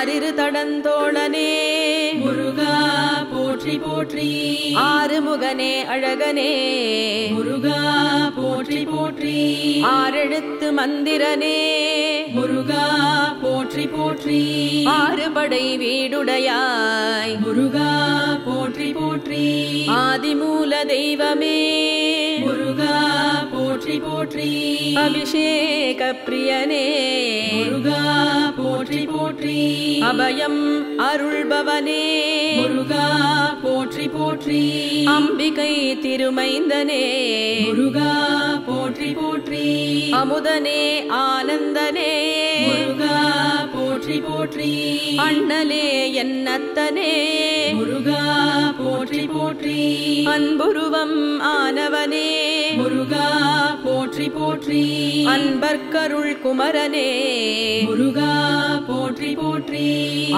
ஆரிரு தடந்தோளனே முருகா போற்றி போற்றி ஆறுமுகனே அழகனே முருகா போற்றி போற்றி ஆறெழுத்து மந்திரனே முருகா போற்றி போற்றி ஆறுபடை வீடுடையாய் முருகா போற்றி போற்றி ஆதிமூல தெய்வமே முருகா போற்றி போற்றி அபிஷேக பிரியனே முருகா போற்றி போற்றி அபயம் அருள்பவனே முருகா போற்றி போற்றி அம்பிகை திருமைந்தனே முருகா போற்றி போற்றி அமுதனே ஆனந்தனே முருகா போற்றி போற்றி அண்ணலே என்னத்தனே முருகா போற்றி போற்றி அன்புருவம் ஆனவனே முருகா போற்றி போற்றி அன்பர்க்கருள் குமரனே முருகா போற்றி போற்றி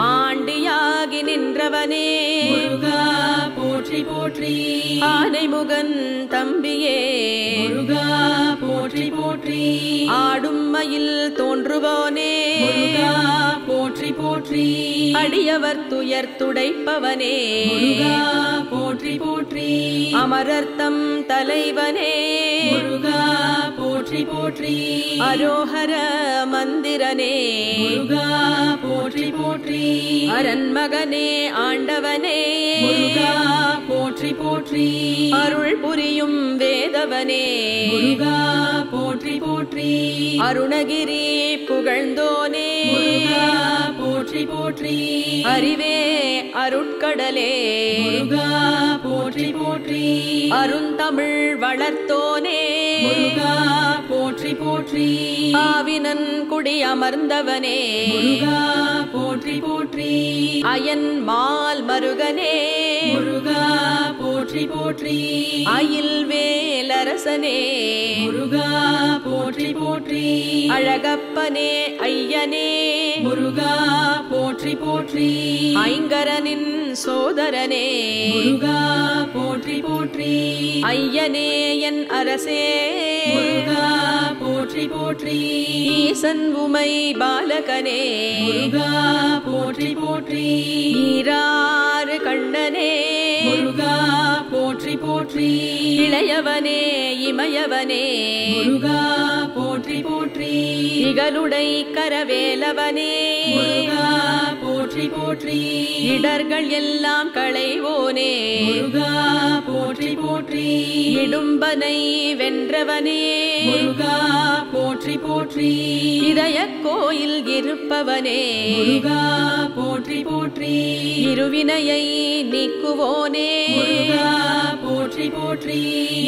ஆண்டியாகி நின்றவனே முருகா போற்றி போற்றி ஆனைமுகன் தம்பியே முருகா போற்றி போற்றி ஆடும் மயில் தோன்றுவோனே முருகா போற்றி போற்றி அடியவர் துயர் துடைப்பவனே முருகா போற்றி போற்றி அமரர்த்தம் தலைவனே முருகா போற்றி போற்றி அரோஹர மந்திரனே முருகா போற்றி போற்றி அரண்மகனே ஆண்டவனே முருகா போற்றி போற்றி அருள் புரியும் வேதவனே முருகா போற்றி போற்றி அருணகிரி புகழ்ந்தோனே முருகா போற்றி போற்றி அறிவே அருட்கடலே முருகா போற்றி போற்றி அருந்தமிழ் வளர்த்தோனே முருகா போற்றி போற்றி ஆவினன் குடி அமர்ந்தவனே முருகா போற்றி போற்றி அயன் மால் மருகனே முருகா போற்றி போற்றி அயில் வேலரசனே முருகா போற்றி போற்றி அழகப்பனே ஐயனே முருகா போற்றி போற்றி ஐங்கரனின் சோதரனே முருகா போற்றி போற்றி ஐயனே என் அரசே முருகா போற்றி போற்றி ஈசன் உமை பாலகனே முருகா போற்றி போற்றி ஈராறு கண்ணனே முருகா போற்றி போற்றி இளையவனே இமயவனே முருகா போற்றி போற்றி இகலுடை கரவேலவனே முருகா போற்றி போற்றி இடர்கள் எல்லாம் களைவோனே முருகா போற்றி போற்றி இடும்பனை வென்றவனே முருகா போற்றி போற்றி இதய கோயில் இருப்பவனே முருகா போற்றி போற்றி இருவினையை நீக்குவோனே முருகா போற்றி போற்றி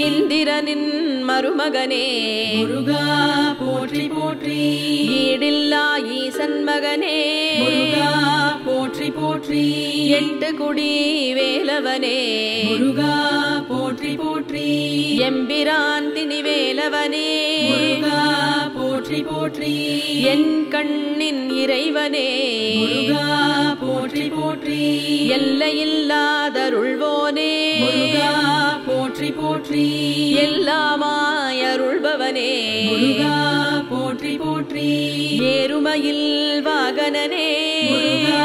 இந்திரனின் மருமகனே முருகா போற்றி போற்றி ஈடில்லா ஈசன் மகனே முருகா போற்றி போற்றி எட்டு குடி வேலவனே முருகா போற்றி போற்றி எம்பிரான் திணிவேலவனே முருகா போற்றி போற்றி என் கண்ணின் இறைவனே முருகா போற்றி போற்றி எல்லையில்லாதருள்வோனே முருகா போற்றி போற்றி எல்லாமாய் அருள்பவனே முருகா போற்றி போற்றி ஏறுமையில் வாகனனே முருகா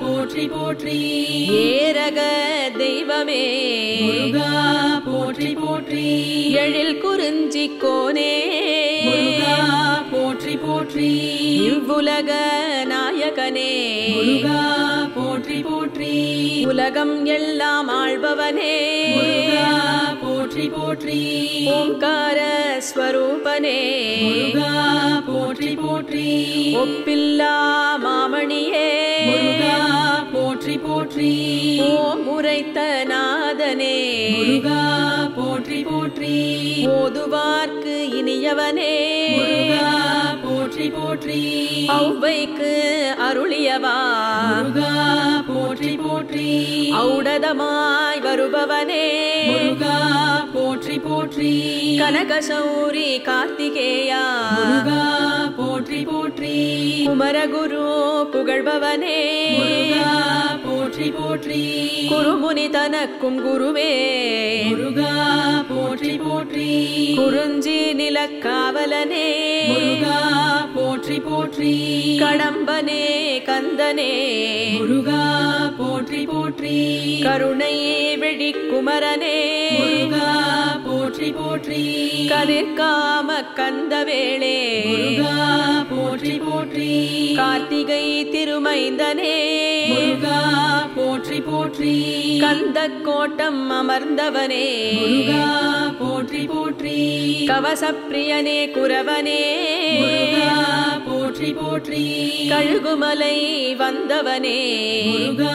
போற்றி போற்றி ஏரக தெய்வமே முருகா போற்றி போற்றி எழில் குறிஞ்சி கோனே முருகா போற்றி போற்றி இவ்வுலக நாயகனே முருகா போற்றி போற்றி உலகம் எல்லாம் ஆள்பவனே முருகா போற்றி போற்றி ஓம்கார ஸ்வரூபனே முருகா போற்றி போற்றி ஒப்பில்லா மாமணியே முருகா போற்றி போற்றி ஓம் உரைத்த நாதனே முருகா போற்றி போற்றி ஓதுவார்க்கு இனியவனே முருகா போற்றி போற்றி ஔவைக்கு அருளியவா முருகா போற்றி போற்றி ஔடதமாய் வருபவனே முருகா போற்றி போற்றி கனகசௌரி கார்த்திகேயா முருகா போற்றி போற்றி குமரகுரு புகழ்பவனே முருகா போற்றி போற்றி போற்றி குருமுனி தனக்கும் குருவே முருகா போற்றி போற்றி குறிஞ்சி நிலக்காவலனே முருகா போற்றி போற்றி கடம்பனே கந்தனே முருகா போற்றி போற்றி கருணையே வெடிக்குமரனே முருகா போற்றி போற்றி கதிர்காம கந்தவேளே முருகா போற்றி போற்றி கார்த்திகை திருமைந்தனே முருகா போற்றி போற்றி கந்த கோட்டம் அமர்ந்தவனே முருகா போற்றி போற்றி கவசப்பிரியனே குரவனே முருகா போற்றி போற்றி கழுகுமலை வந்தவனே முருகா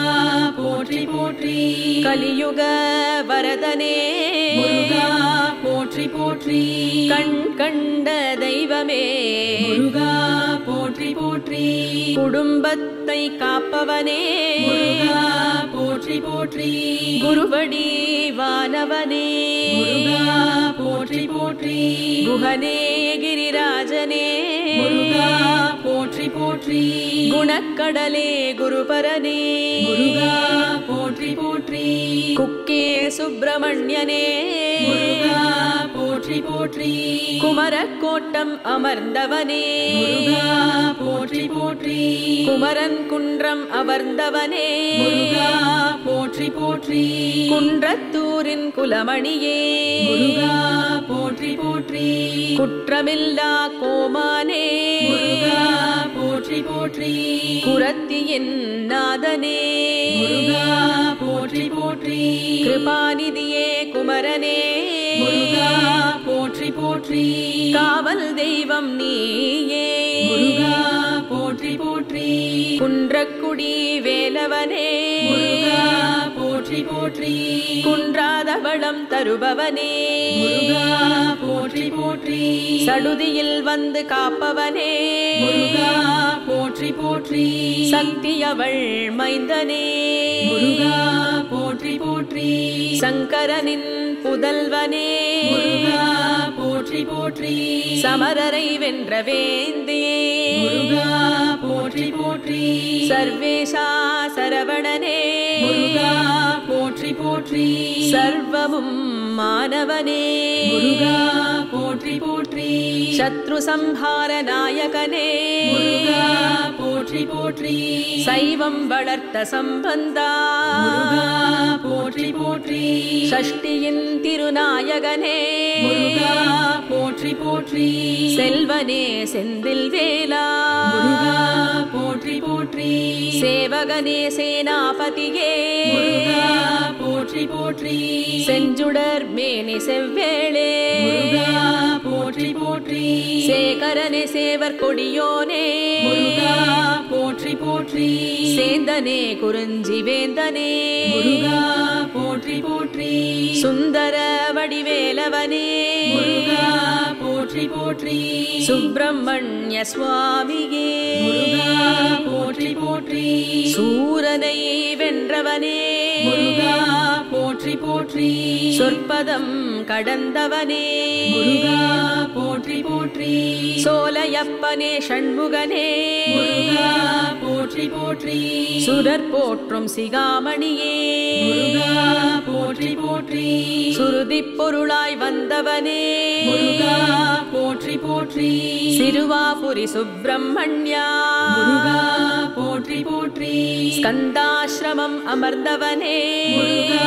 போற்றி போற்றி கலியுக வரதனே முருகா போற்றி போற்றி கண் கண்ட தெய்வமே முருகா போற்றி போற்றி குடும்பத்தை காப்பவனே முருகா போற்றி போற்றி குருவடி வானவனே முருகா போற்றி போற்றி குஹனே கிரிராஜனே முருகா போற்றி போற்றி குணக்கடலே குருபரனே முருகா போற்றி போற்றி குக்கே சுப்பிரமணியனே முருகா போற்றி போற்றி குமரக்கோட்டம் அமர்ந்தவனே முருகா போற்றி போற்றி குமரன் குன்றம் அமர்ந்தவனே முருகா போற்றி போற்றி குன்றத்தூரின் குலமணியே முருகா போற்றி போற்றி குற்றமில்லா கோமானே முருகா போற்றி போற்றி குரத்தியின் நாதனே முருகா போற்றி போற்றி கிருபாநிதியே குமரனே முருகா போற்றி போற்றி காவல் தெய்வம் நீயே முருகா போற்றி போற்றி குன்றக்குடி வேலவனே முருகா போற்றி போற்றி குன்றாத வளம் தருபவனே முருகா போற்றி போற்றி சடுதியில் வந்து காப்பவனே முருகா போற்றி போற்றி சக்தியவள் மைந்தனே முருகா போற்றி போற்றி சங்கரனின் புதல்வனே முருகா போற்றி போற்றி சமரரை வென்ற வேந்தே முருகா போற்றி போற்றி சர்வேஷா சரவணனே முருகா போற்றி போற்றி சர்வமும் மானவனே முருகா போற்றி போற்றி சத்ரு சம்ஹார நாயகனே முருகா போற்றி போற்றி சைவம் வளர்த்த சம்பந்தா முருகா போற்றி போற்றி ஷஷ்டியின் திருநாயகனே முருகா போற்றி போற்றி செல்வனே செந்தில் வேலா முருகா போற்றி போற்றி சேவகனே சேனாபதியே முருகா போற்றி போற்றி செஞ்சுடர் மேனி செவ்வேளே முருகா போற்றி போற்றி சேகரனே சேவர் கொடியோனே முருகா போற்றி போற்றி சேந்தனே குறிஞ்சி வேந்தனே முருகா போற்றி போற்றி சுந்தர வடிவேலவனே முருகா போற்றி போற்றி சுப்பிரமணிய சுவாமியே முருகா போற்றி போற்றி சூரனை வென்றவனே முருகா போற்றி போற்றி சொற்பதம் கடந்தவனே முருகா போற்றி போற்றி சோலையப்பனே ஷண்முகனே முருகா போற்றி போற்றி சுரர் போற்றும் சிகாமணியே முருகா போற்றி போற்றி சுருதி பொருளாய் வந்தவனே முருகா போற்றி போற்றி சிறுவாபுரி சுப்பிரமணியா முருகா போற்றி போற்றி ஸ்கந்தாசிரமம் அமர்ந்தவனே முருகா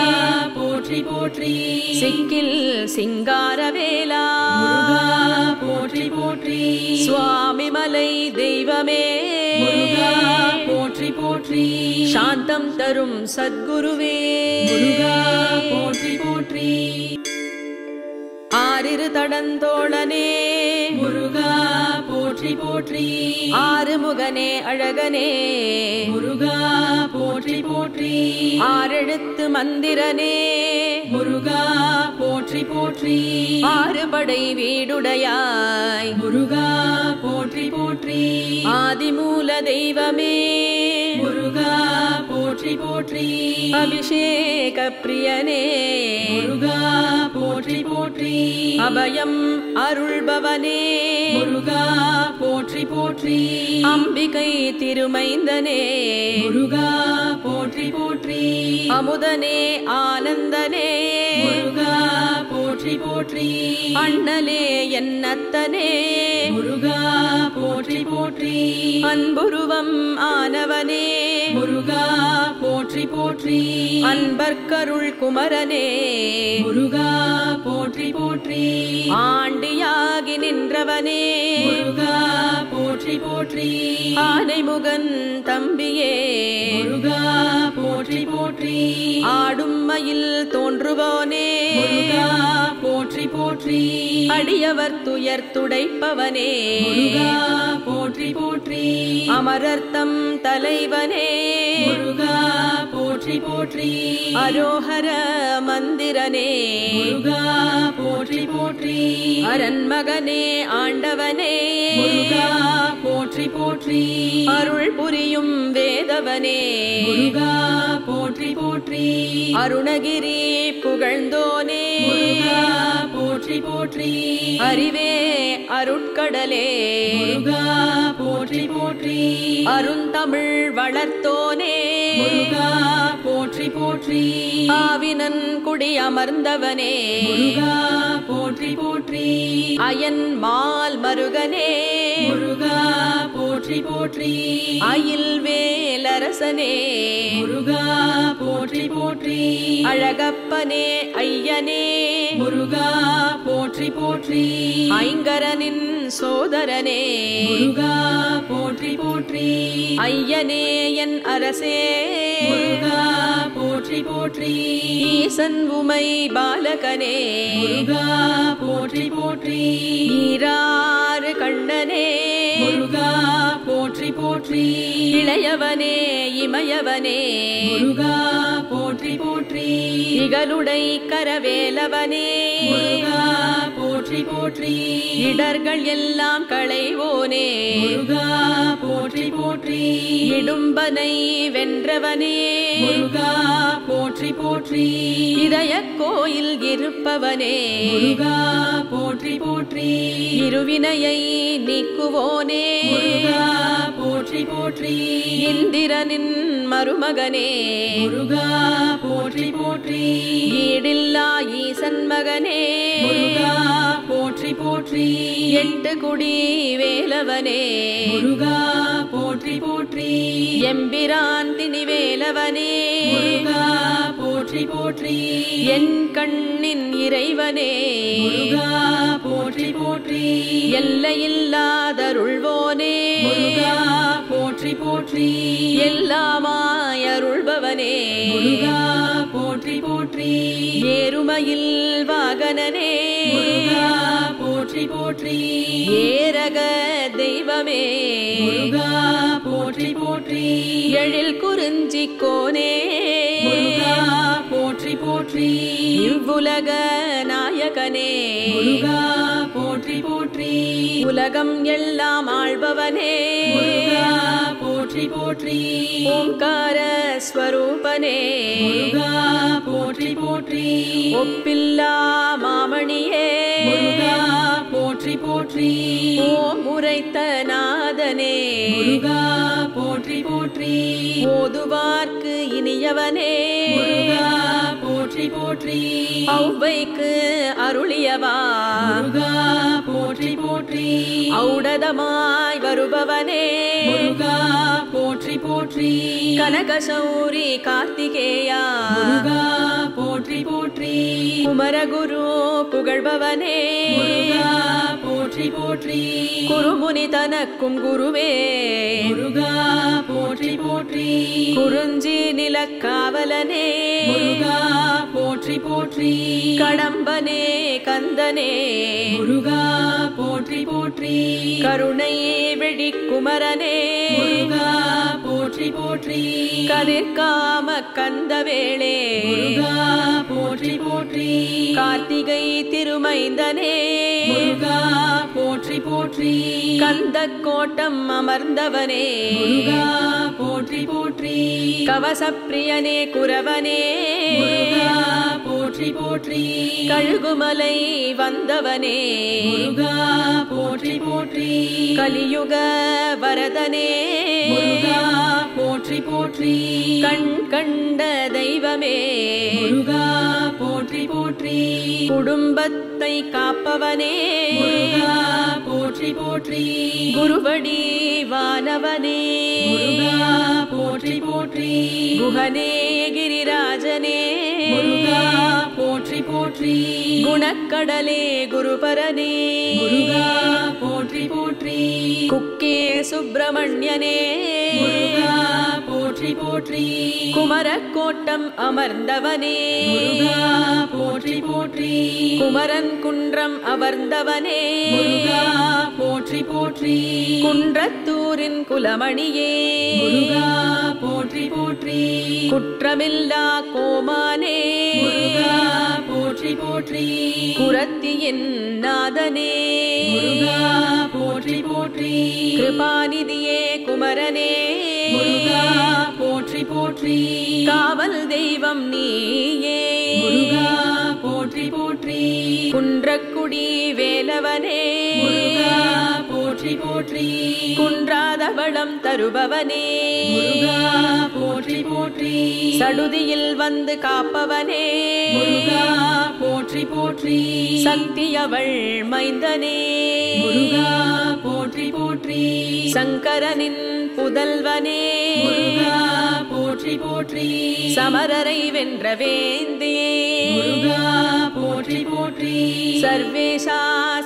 போற்றி போற்றி சிக்கில் சிங்காரவேலா முருகா போற்றி போற்றி சுவாமிமலை தெய்வமே முருகா போற்றி போற்றி சாந்தம் தரும் சத்குருவே முருகா போற்றி போற்றி ஆறிரு தடந்தோழனே முருகா போற்றி போற்றி ஆறுமுகனே அழகனே முருகா போற்றி போற்றி ஆறெழுத்து மந்திரனே முருகா போற்றி போற்றி ஆறுபடை வீடுடையாய் முருகா போற்றி போற்றி ஆதிமூல தெய்வமே முருகா போற்றி போற்றி போற்றி அபிஷேக பிரியனே முருகா போற்றி போற்றி அபயம் அருள்பவனே முருகா போற்றி போற்றி அம்பிகை திருமைந்தனே முருகா போற்றி போற்றி அமுதனே ஆனந்தனே முருகா போற்றி போற்றி அண்ணலே என்னத்தனே முருகா போற்றி போற்றி அன்புருவம் ஆனவனே முருகா போற்றி போற்றி அன்பர்க்கருள் குமரனே முருகா போற்றி போற்றி ஆண்டியாகி நின்றவனே முருகா போற்றி போற்றி ஆனைமுகன் தம்பியே முருகா போற்றி போற்றி ஆடும் மயில் தோன்றுவோனே முருகா போற்றி போற்றி அடியவர் துயர் துடைப்பவனே முருகா போற்றி போற்றி அமரர்த்தம் தலைவனே முருகா போற்றி போற்றி அரோஹர மந்திரனே முருகா போற்றி போற்றி அரண்மகனே ஆண்டவனே முருகா போற்றி போற்றி அருள் புரியும் வேதவனே முருகா போற்றி போற்றி அருணகிரி புகழ்ந்தோனே முருகா போற்றி போற்றி அறிவே அருட்கடலே முருகா போற்றி போற்றி அருந்தமிழ் வளர்த்தோனே முருகா போற்றி போற்றி ஆவினன் குடி அமர்ந்தவனே முருகா போற்றி போற்றி அயன் மால் மருகனே முருகா போற்றி போற்றி அயில் வேலரசனே முருகா போற்றி போற்றி அழகப்பனே ஐயனே முருகா போற்றி போற்றி ஐங்கரனின் சோதரனே முருகா போற்றி போற்றி ஐயனே என் அரசே முருகா போற்றி போற்றி ஈசன் உமை பாலகனே முருகா போற்றி போற்றி ஈராறு கண்ணனே முருகா போற்றி போற்றி இளையவனே இமயவனே முருகா போற்றி போற்றி இகலுடை கரவேலவனே முருகா போற்றி போற்றி இடர்கள் எல்லாம் களைவோனே முருகா போற்றி போற்றி இடும்பனை வென்றவனே முருகா போற்றி போற்றி இதய கோயில் இருப்பவனே முருகா போற்றி போற்றி இருவினையை நீக்குவோனே முருகா போற்றி போற்றி இந்திரனின் மருமகனே முருகா போற்றி போற்றி ஈடில்லா ஈசன் மகனே முருகா போற்றி போற்றி எட்டு குடி வேலவனே முருகா போற்றி போற்றி எம்பிரான் திணிவேலவனே முருகா போற்றி போற்றி என் கண்ணின் இறைவனே முருகா போற்றி போற்றி எல்லையில்லாதருள்வோனே முருகா போற்றி போற்றி எல்லாமாய் அருள்பவனே முருகா போற்றி போற்றி ஏறுமையில் வாகனனே முருகா போற்றி போற்றி ஏரக தெய்வமே முருகா போற்றி போற்றி எழில் குறிஞ்சி கோனே முருகா போற்றி போற்றி இவ்வுலக நாயகனே முருகா போற்றி போற்றி உலகம் எல்லாம் ஆள்பவனே முருகா போற்றி போற்றி ஓம்கார ஸ்வரூபனே முருகா போற்றி போற்றி ஒப்பில்லா மாமணியே முருகா போற்றி போற்றி ஓம் உரைத்த நாதனே முருகா போற்றி போற்றி ஓதுவார்க்கு இனியவனே முருகா போற்றி போற்றி ஔவைக்கு அருளியவா முருகா போற்றி போற்றி ஔடதமாய் வருபவனே முருகா போற்றி போற்றி கனகசௌரி கார்த்திகேயா முருகா போற்றி போற்றி குமரகுரு புகழ்பவனே முருகா போற்றி போற்றி குருமுனி தனக்கும் குருவே முருகா போற்றி போற்றி குறிஞ்சி நிலக்காவலனே முருகா போற்றி போற்றி கடம்பனே கந்தனே முருகா போற்றி போற்றி கருணை வெடிக்குமரனே முருகா போற்றி போற்றி கதிர்காம கந்தவேளே முருகா போற்றி போற்றி போற்றி கார்த்திகை திருமைந்தனே முருகா போற்றி போற்றி கந்தக் கோட்டம் அமர்ந்தவனே முருகா போற்றி போற்றி கவசப்பிரியனே குரவனே முருகா போற்றி போற்றி கழுகுமலை வந்தவனே முருகா போற்றி போற்றி கலியுக வரதனே முருகா போற்றி போற்றி கண் கண்ட தெய்வமே முருகா போற்றி போற்றி குடும்பத்தை காப்பவனே முருகா போற்றி போற்றி குருவடி வானவனே முருகா போற்றி போற்றி குஹனே கிரிராஜனே முருகா போற்றி போற்றி குணக்கடலே குருபரனே முருகா போற்றி போற்றி குக்கே சுப்பிரமணியனே முருகா போற்றி போற்றி குமரக்கோட்டம் அமர்ந்தவனே முருகா போற்றி போற்றி குமரன் குன்றம் அமர்ந்தவனே முருகா போற்றி போற்றி குன்றத்தூரின் குலமணியே முருகா போற்றி போற்றி குற்றமில்லா கோமானே முருகா போற்றி போற்றி குரத்தியின் நாதனே முருகா போற்றி போற்றி கிருபாநிதியே குமரனே முருகா போற்றி போற்றி காவல் தெய்வம் நீயே முருகா போற்றி போற்றி குன்றக்குடி வேலவனே முருகா போற்றி போற்றி குன்றாத வளம் தருபவனே முருகா போற்றி போற்றி சடுதியில் வந்து காப்பவனே முருகா போற்றி போற்றி சக்தியவள் மைந்தனே முருகா போற்றி போற்றி சங்கரனின் புதல்வனே முருகா போற்றி போற்றி சமரரை வென்ற வேந்தே முருகா போற்றி போற்றி சர்வேஷா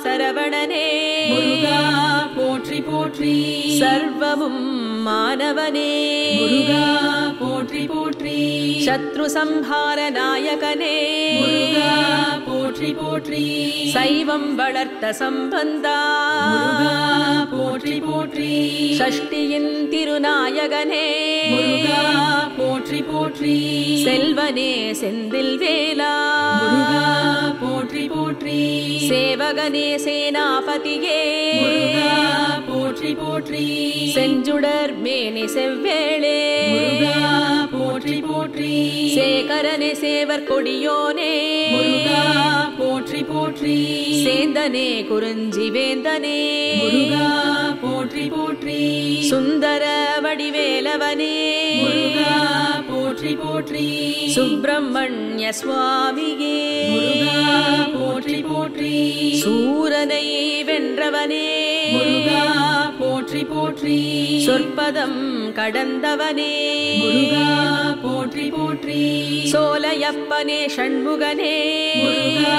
சரவணனே முருகா போற்றி போற்றி சர்வமும் மானவனே முருகா போற்றி போற்றி சத்ரு சம்ஹார நாயகனே முருகா போற்றி போற்றி சைவம் வளர்த்த சம்பந்தா முருகா போற்றி போற்றி ஷஷ்டியின் திருநாயகனே முருகா போற்றி போற்றி செல்வனே செந்தில் வேலா முருகா போற்றி போற்றி சேவகனே சேனாபதியே முருகா போற்றி போற்றி செஞ்சுடர் மேனி செவ்வேளே முருகா போற்றி போற்றி சேகரனே சேவர் கொடியோனே முருகா போற்றி போற்றி சேந்தனே குறிஞ்சி வேந்தனே முருகா போற்றி போற்றி சுந்தர வடிவேலவனே முருகா போற்றி போற்றி சுப்பிரமணிய சுவாமியே முருகா போற்றி போற்றி சூரனை வென்றவனே முருகா போற்றி போற்றி சொற்பதம் கடந்தவனே முருகா போற்றி போற்றி சோலையப்பனே ஷண்முகனே முருகா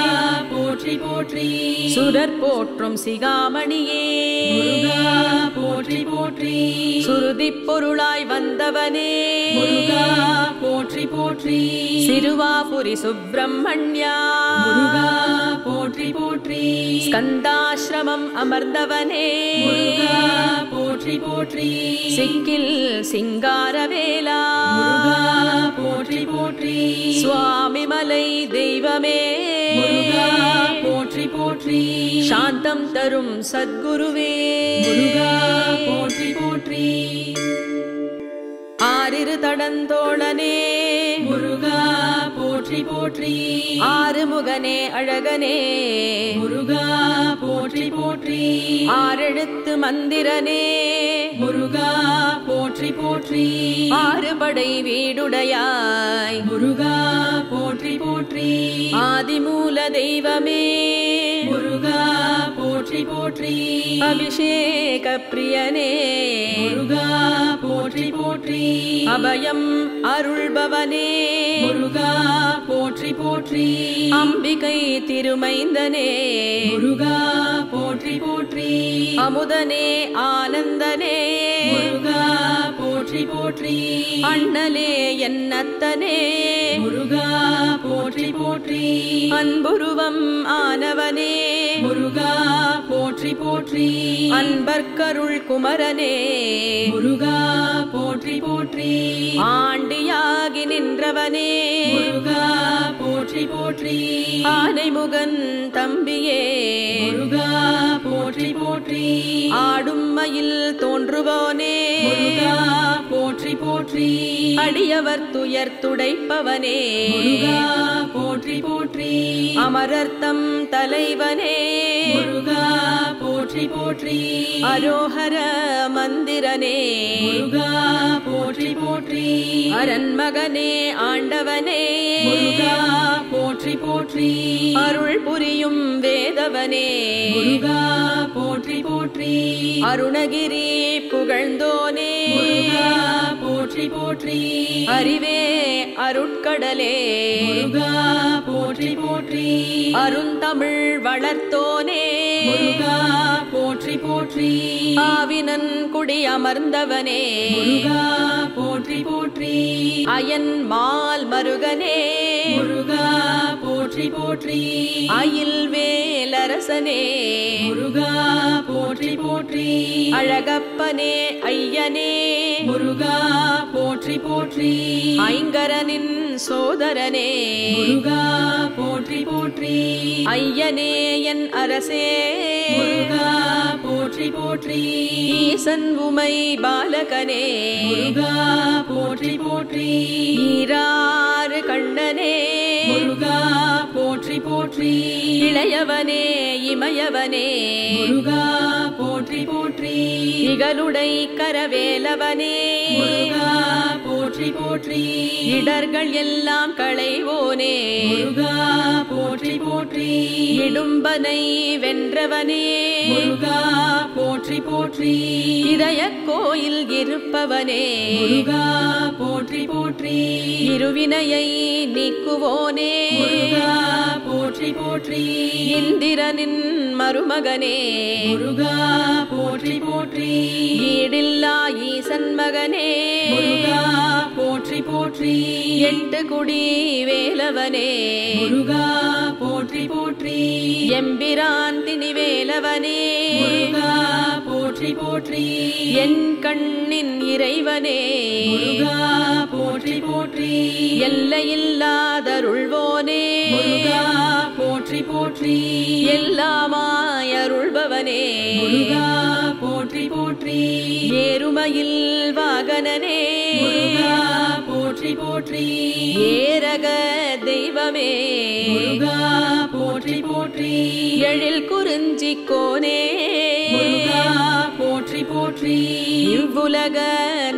போற்றி போற்றி சுரர் போற்றும் சிகாமணியே முருகா போற்றி போற்றி சுருதி பொருளாய் வந்தவனே முருகா போற்றி போற்றி சிறுவாபுரி சுப்பிரமணியா முருகா போற்றி போற்றி ஸ்கந்தாசிரமம் அமர்ந்தவனே முருகா போற்றி போற்றி சிக்கில் சிங்காரவேலா முருகா போற்றி போற்றி சுவாமிமலை தெய்வமே முருகா போற்றி போற்றி சாந்தம் தரும் சத்குருவே முருகா போற்றி போற்றி ஆறிரு தடந்தோழனே முருகா போற்றி போற்றி ஆறுமுகனே அழகனே முருகா போற்றி போற்றி ஆறெழுத்து மந்திரனே முருகா போற்றி போற்றி ஆறுபடை வீடுடையாய் முருகா போற்றி போற்றி ஆதிமூல தெய்வமே முருகா போற்றி போற்றி அபிஷேக பிரியனே முருகா போற்றி போற்றி அபயம் அருள்பவனே முருகா போற்றி போற்றி அம்பிகை திருமைந்தனே முருகா போற்றி போற்றி அமுதனே ஆனந்தனே முருகா போற்றி போற்றி அண்ணலே என்னத்தனே முருகா போற்றி போற்றி அன்புருவம் ஆனவனே முருகா போற்றி போற்றி அன்பர்க்கருள் குமரனே முருகா போற்றி போற்றி ஆண்டியாகி நின்றவனே முருகா போற்றி போற்றி போற்றி ஆனைமுகன் தம்பியே முருகா போற்றி போற்றி ஆடும் மயில் தோன்றுவோனே முருகா போற்றி போற்றி அடியவர் துயர் துடைப்பவனே முருகா போற்றி போற்றி அமரர்த்தம் தலைவனே முருகா போற்றி போற்றி அரோஹர மந்திரனே முருகா போற்றி போற்றி அரண்மகனே ஆண்டவனே முருகா போற்றி போற்றி அருள் புரியும் வேதவனே முருகா போற்றி போற்றி அருணகிரி புகழ்ந்தோனே முருகா போற்றி போற்றி அறிவே அருட்கடலே முருகா போற்றி போற்றி அருந்தமிழ் வளர்த்தோனே முருகா போற்றி போற்றி ஆவினன் குடி அமர்ந்தவனே முருகா போற்றி போற்றி அயன் மால் மருகனே முருகா போற்றி போற்றி அயில் வேலரசனே முருகா போற்றி போற்றி அழகப்பனே ஐயனே முருகா போற்றி போற்றி ஐங்கரனின் சோதரனே முருகா போற்றி போற்றி ஐயனே என் அரசே முருகா போற்றி போற்றி ஈசன் உமை பாலகனே முருகா போற்றி போற்றி ஈராறு கண்ணனே முருகா போற்றி போற்றி இளையவனே இமயவனே முருகா போற்றி போற்றி இகலுடை கரவேலவனே முருகா போற்றி போற்றி இடர்கள் எல்லாம் களைவோனே முருகா போற்றி போற்றி இடும்பனை வென்றவனே முருகா போற்றி போற்றி இதய கோயில் இருப்பவனே முருகா போற்றி போற்றி இருவினையை நீக்குவோனே முருகா போற்றி போற்றி இந்திரனின் மருமகனே முருகா போற்றி போற்றி ஈடில்லா ஈசன் மகனே முருகா போற்றி போற்றி எட்டு குடி வேலவனே முருகா போற்றி போற்றி எம்பிரான் திணிவேலவனே முருகா போற்றி போற்றி என் கண்ணின் இறைவனே முருகா போற்றி போற்றி எல்லையில்லாதருள்வோனே முருகா போற்றி போற்றி எல்லாமாய் அருள்பவனே முருகா போற்றி போற்றி ஏறுமையில் வாகனனே முருகா போற்றி போற்றி ஏரக தெய்வமே முருகா போற்றி போற்றி எழில் குறிஞ்சிக்கோனே முருகா போற்றி போற்றி இவ்வுலக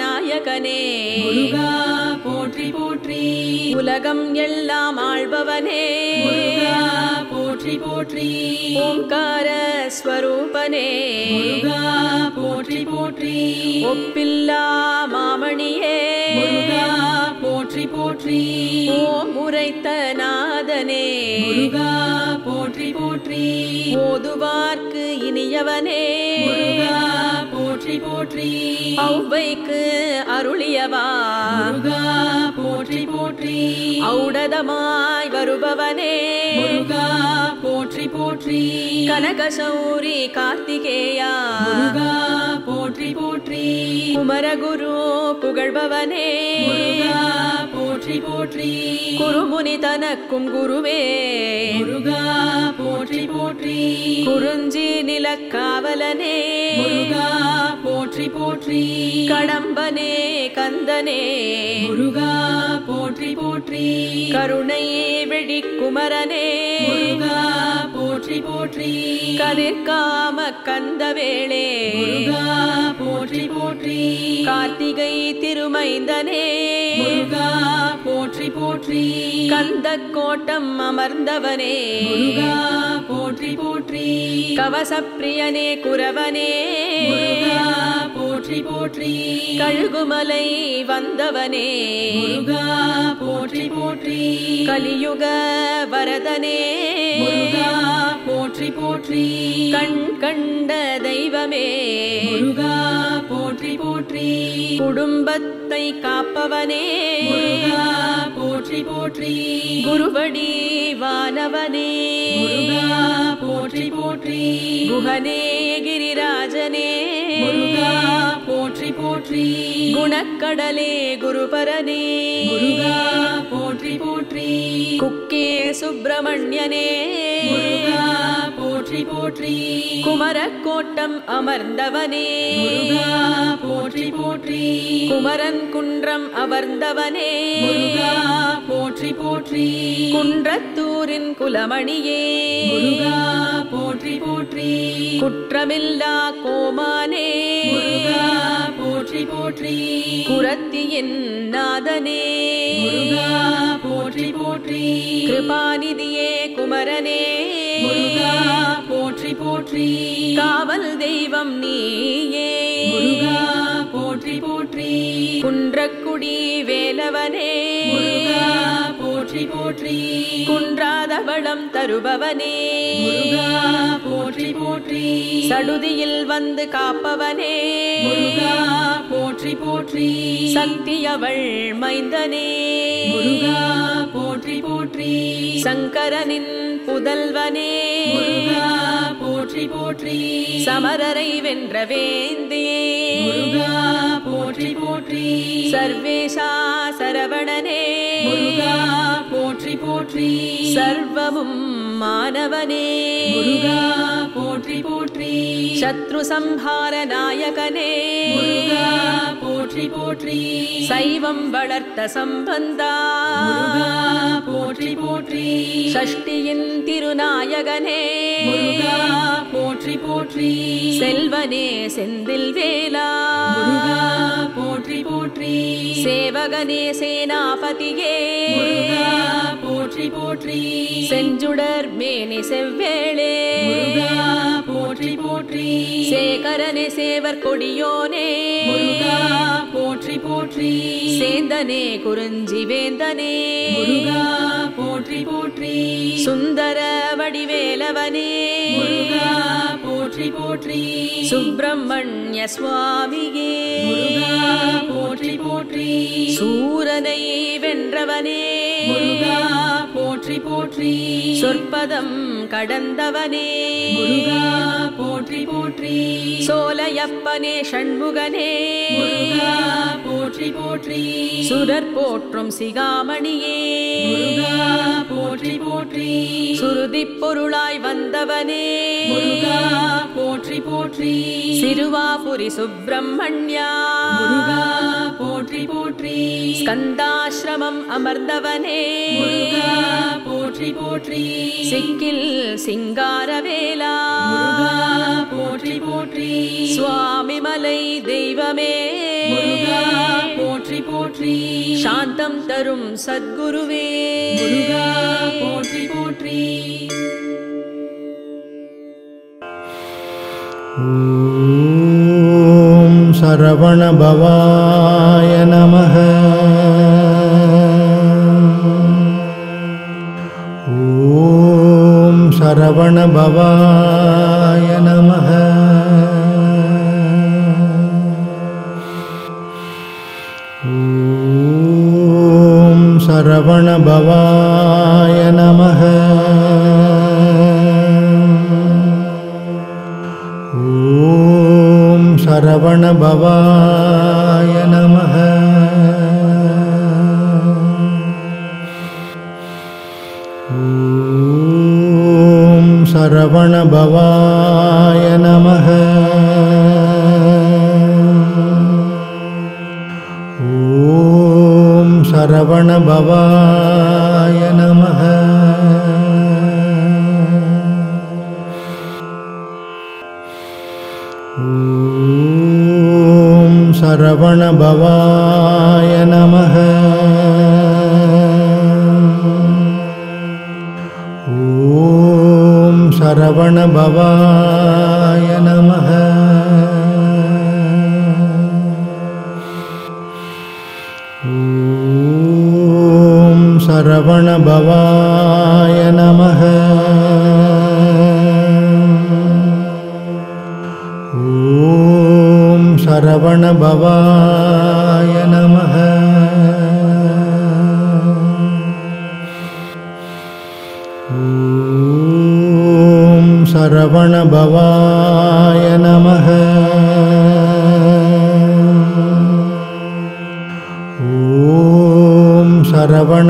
நாயகனே முருகா போற்றி போற்றி உலகம் எல்லாம் ஆள்பவனே முருகா போற்றி போற்றி ஓங்கார ஸ்வரூபனே முருகா போற்றி போற்றி ஒப்பில்லா மாமணியே முருகா போற்றி போற்றி ஓம் உரைத்த நாதனே முருகா போற்றி போற்றி ஓதுவார்க்கு இனியவனே முருகா போற்றி போற்றி ஔவைக்கு அருளியவா முருகா போற்றி போற்றி ஔடதமாய் வருபவனே முருகா போற்றி போற்றி கனகசௌரி கார்த்திகேயா முருகா போற்றி போற்றி குமரகுரு புகழ்பவனே முருகா போற்றி போற்றி குருமுனி தனக்கும் குருவே முருகா போற்றி போற்றி குறிஞ்சி நிலக்காவலனே முருகா போற்றி போற்றி கடம்பனே கந்தனே முருகா போற்றி போற்றி கருணை வெடிக்குமரனே முருகா போற்றி போற்றி கதிர்காம கந்தவேளே முருகா போற்றி போற்றி கார்த்திகை திருமைந்தனே முருகா போற்றி போற்றி கந்த கோட்டம் அமர்ந்தவனே முருகா போற்றி போற்றி கவசப்பிரியனே குரவனே முருகா போற்றி போற்றி கழுகுமலை வந்தவனே முருகா போற்றி போற்றி கலியுக வரதனே முருகா போற்றி போற்றி கண் கண்ட தெய்வமே முருகா போற்றி போற்றி குடும்பத்தை காப்பவனே முருகா போற்றி போற்றி குருவடி வானவனே முருகா போற்றி போற்றி குஹனே கிரிராஜனே முருகா போற்றி போற்றி குணக்கடலே குருபரனே முருகா போற்றி போற்றி குக்கே சுப்பிரமணியனே முருகா போற்றி போற்றி குமரக்கோட்டம் அமர்ந்தவனே முருகா போற்றி போற்றி குமரன் குன்றம் அமர்ந்தவனே முருகா போற்றி போற்றி குன்றத்தூரின் குலமணியே முருகா போற்றி போற்றி குற்றமில்லா கோமானே முருகா போற்றி போற்றி குரத்தியின் நாதனே முருகா போற்றி போற்றி கிருபாநிதியே குமரனே முருகா போற்றி போற்றி காவல் தெய்வம் நீயே முருகா போற்றி போற்றி குன்றக்குடி வேலவனே முருகா போற்றி போற்றி குன்றாத வளம் தருபவனே முருகா போற்றி போற்றி சடுதியில் வந்து காப்பவனே முருகா போற்றி போற்றி சக்தியவள் மைந்தனே முருகா போற்றி போற்றி சங்கரனின் புதல்வனே முருகா போற்றி போற்றி சமரரை வென்ற வேந்தே முருகா போற்றி போற்றி சர்வேஷா சரவணனே முருகா போற்றி போற்றி சர்வமும் மானவனே முருகா போற்றி போற்றி சத்ரு சம்ஹார நாயகனே முருகா போற்றி போற்றி சைவம் வளர்த்த சம்பந்தா முருகா போற்றி போற்றி ஷஷ்டியின் திருநாயகனே முருகா போற்றி போற்றி செல்வனே செந்தில் வேலா முருகா போற்றி போற்றி சேவகனே சேனாபதியே முருகா போற்றி போற்றி செஞ்சுடர் மேனி செவ்வேளே முருகா போற்றி போற்றி சேகரனே சேவர் கொடியோனே முருகா போற்றி போற்றி சேந்தனே குறிஞ்சி வேந்தனே முருகா போற்றி போற்றி சுந்தர வடிவேலவனே முருகா போற்றி போற்றி சுப்பிரமணிய சுவாமியே முருகா போற்றி போற்றி சூரனை வென்றவனே முருகா போற்றி போற்றி சொற்பதம் கடந்தவனே முருகா போற்றி போற்றி சோலையப்பனே ஷண்முகனே முருகா போற்றி போற்றி சுரர் போற்றும் சிகாமணியே முருகா போற்றி போற்றி சுருதி பொருளாய் வந்தவனே முருகா போற்றி போற்றி சிறுவாபுரி சுப்பிரமணியா முருகா போற்றி போற்றி ஸ்கந்தாசிரமம் அமர்ந்தவனே முருகா போற்றி போற்றி சிக்கில் சிங்காரவேலா முருகா போற்றி போற்றி சுவாமிமலை தெய்வமே முருகா போற்றி போற்றி சாந்தம் தரும் சத்குருவே முருகா போற்றி போற்றி ஓம் சரவண பவாய நமः. ஓம் சரவண பவாய நமः. ஓம் சரவண பவாய நமः. ஓம் சரவண பவாய நமः. ஓம் சரவண பவாய நமः. ஓம் சரவண பவாய நமः. ஓம் சரவண பவாய நமः. ஓம் சரவண பவாய நமः. ஓம் சரவண பவாய நமः. ஓம் சரவண பவாய நமः. ஓம் சரவண பவாய நமः. ஓம் சரவண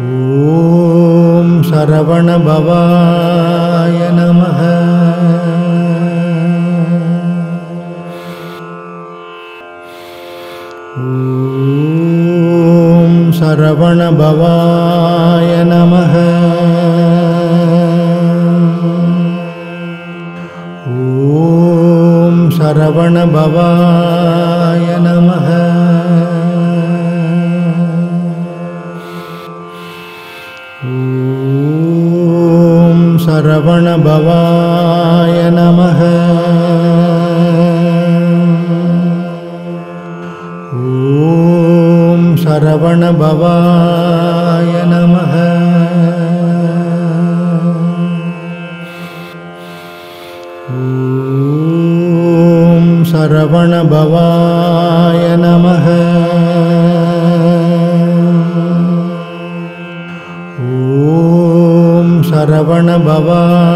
ॐ सरवणभवाय नमः। ॐ सरवणभवाय नमः। ॐ सरवणभवाय नमः। ॐ सरवणभवाय नमः। ॐ सरवणभवाय नमः। ॐ सरवणभवाय नमः। ॐ सरवणभवाय